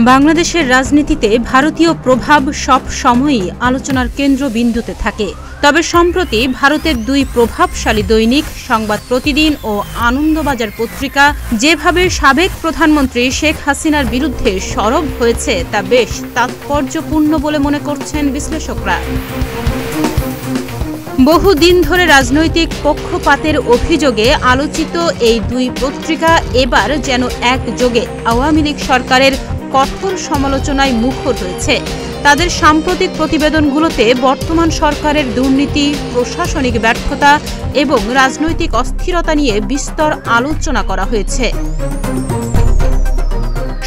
বাংলাদেশের রাজনীতিতে ভারতীয় প্রভাব সব সময়ই আলোচনার কেন্দ্রবিন্দুতে থাকে। তবে সম্প্রতি ভারতের দুই প্রভাবশালী দৈনিক সংবাদ প্রতিদিন ও আনন্দবাজার পত্রিকা যেভাবে সাবেক প্রধানমন্ত্রী শেখ হাসিনার বিরুদ্ধে সরব হয়েছে তা বেশ তাৎপর্যপূর্ণ বলে মনে করছেন বিশ্লেষকরা। বহুদিন ধরে রাজনৈতিক পক্ষপাতের অভিযোগে আলোচিত এই দুই পত্রিকা এবার যেন একযোগে আওয়ামী লীগ সরকারের কঠোর সমালোচনায় মুখর হয়েছে। তাদের সাম্প্রতিক প্রতিবেদনগুলোতে বর্তমান সরকারের দুর্নীতি, প্রশাসনিক ব্যর্থতা এবং রাজনৈতিক অস্থিরতা নিয়ে বিস্তর আলোচনা করা হয়েছে।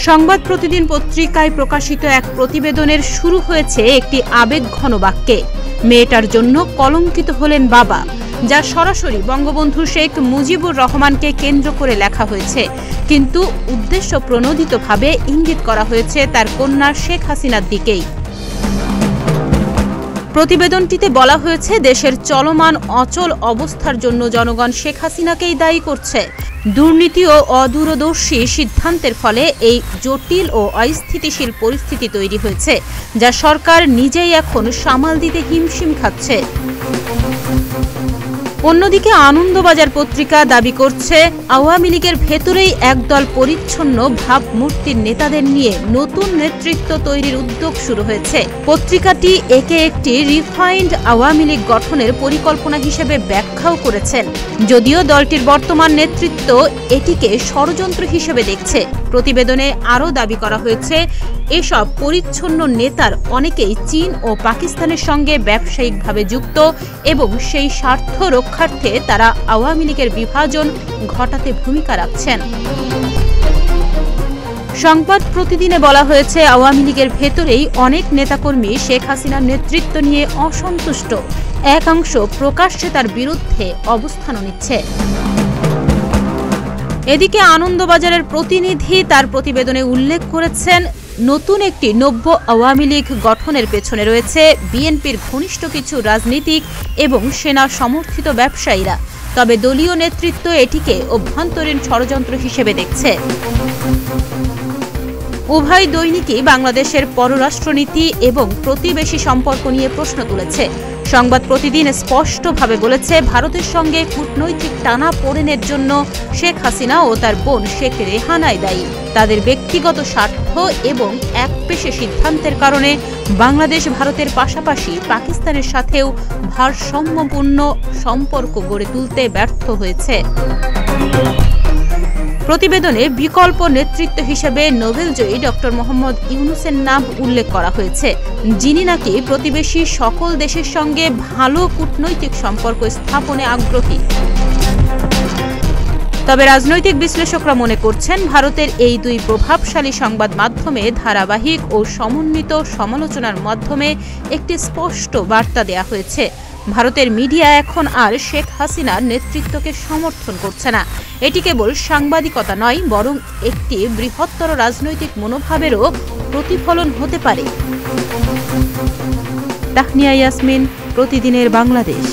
সংবাদ প্রতিদিন পত্রিকায় প্রকাশিত এক প্রতিবেদনের শুরু হয়েছে একটি আবেগঘন বাক্যে, মেয়েটার জন্য কলঙ্কিত হলেন বাবা, যা সরাসরি বঙ্গবন্ধু শেখ মুজিবুর রহমানকে কেন্দ্র করে লেখা হয়েছে, কিন্তু উদ্দেশ্য প্রণোদিতভাবে ইঙ্গিত করা হয়েছে তার কন্যা শেখ হাসিনার দিকেই। প্রতিবেদনটিতে বলা হয়েছে, দেশের চলমান অচল অবস্থার জন্য জনগণ শেখ হাসিনাকেই দায়ী করছে। দুর্নীতি ও অদূরদর্শী সিদ্ধান্তের ফলে এই জটিল ও অস্থিতিশীল পরিস্থিতি তৈরি হয়েছে, যা সরকার নিজেই এখন সামাল দিতে হিমশিম খাচ্ছে। অন্যদিকে আনন্দবাজার পত্রিকা দাবি করছে, আওয়ামী লীগের ভেতরেই একদল পরিচ্ছন্ন ভাবমূর্তির নেতাদের নিয়ে নতুন নেতৃত্ব তৈরির উদ্যোগ শুরু হয়েছে। পত্রিকাটি একে একটি রিফাইন্ড আওয়ামী লীগ গঠনের পরিকল্পনা হিসেবে ব্যাখ্যাও করেছেন, যদিও দলটির বর্তমান নেতৃত্ব এটিকে ষড়যন্ত্র হিসেবে দেখছে। প্রতিবেদনে আরও দাবি করা হয়েছে, এসব পরিচ্ছন্ন নেতার অনেকেই চীন ও পাকিস্তানের সঙ্গে ব্যবসায়িকভাবে যুক্ত এবং সেই স্বার্থ রক্ষার্থে তারা আওয়ামী লীগের বিভাজন ঘটাতে ভূমিকা রাখছেন। সংবাদ প্রতিদিনে বলা হয়েছে, আওয়ামী লীগের ভেতরেই অনেক নেতাকর্মী শেখ হাসিনার নেতৃত্ব নিয়ে অসন্তুষ্ট, একাংশ প্রকাশ্যে তার বিরুদ্ধে অবস্থানও নিচ্ছে। এদিকে আনন্দবাজারের প্রতিনিধি তার প্রতিবেদনে উল্লেখ করেছেন, নতুন একটি নব্য আওয়ামী লীগ গঠনের পেছনে রয়েছে বিএনপির ঘনিষ্ঠ কিছু রাজনীতিক এবং সেনা সমর্থিত ব্যবসায়ীরা, তবে দলীয় নেতৃত্ব এটিকে অভ্যন্তরীণ ষড়যন্ত্র হিসেবে দেখছে। উভয় দৈনিকই বাংলাদেশের পররাষ্ট্রনীতি এবং প্রতিবেশী সম্পর্ক নিয়ে প্রশ্ন তুলেছে। সংবাদ প্রতিদিন স্পষ্টভাবে বলেছে, ভারতের সঙ্গে কূটনৈতিক টানাপোড়েনের জন্য শেখ হাসিনা ও তার বোন শেখ রেহানাই দায়ী। তাদের ব্যক্তিগত স্বার্থ এবং একপেশে সিদ্ধান্তের কারণে বাংলাদেশ ভারতের পাশাপাশি পাকিস্তানের সাথেও ভারসাম্যপূর্ণ সম্পর্ক গড়ে তুলতে ব্যর্থ হয়েছে। প্রতিবেদনে বিকল্প নেতৃত্ব হিসেবে নোবেলজয়ী ডক্টর মোহাম্মদ ইউনূসের নাম উল্লেখ করা হয়েছে, যিনি নাকি প্রতিবেশী সকল দেশের সঙ্গে ভালো কূটনৈতিক সম্পর্ক স্থাপনে আগ্রহী। তবে রাজনৈতিক বিশ্লেষকরা মনে করছেন, ভারতের এই দুই প্রভাবশালী সংবাদ মাধ্যমে ধারাবাহিক ও সমন্বিত সমালোচনার মাধ্যমে একটি স্পষ্ট বার্তা দেয়া হয়েছে, ভারতের মিডিয়া এখন আর শেখ হাসিনার নেতৃত্বকে সমর্থন করছে না। এটি কেবল সাংবাদিকতা নয়, বরং একটি বৃহত্তর রাজনৈতিক মনোভাবেরও প্রতিফলন হতে পারে। তাহনিয়া ইয়াসমিন, প্রতিদিনের বাংলাদেশ।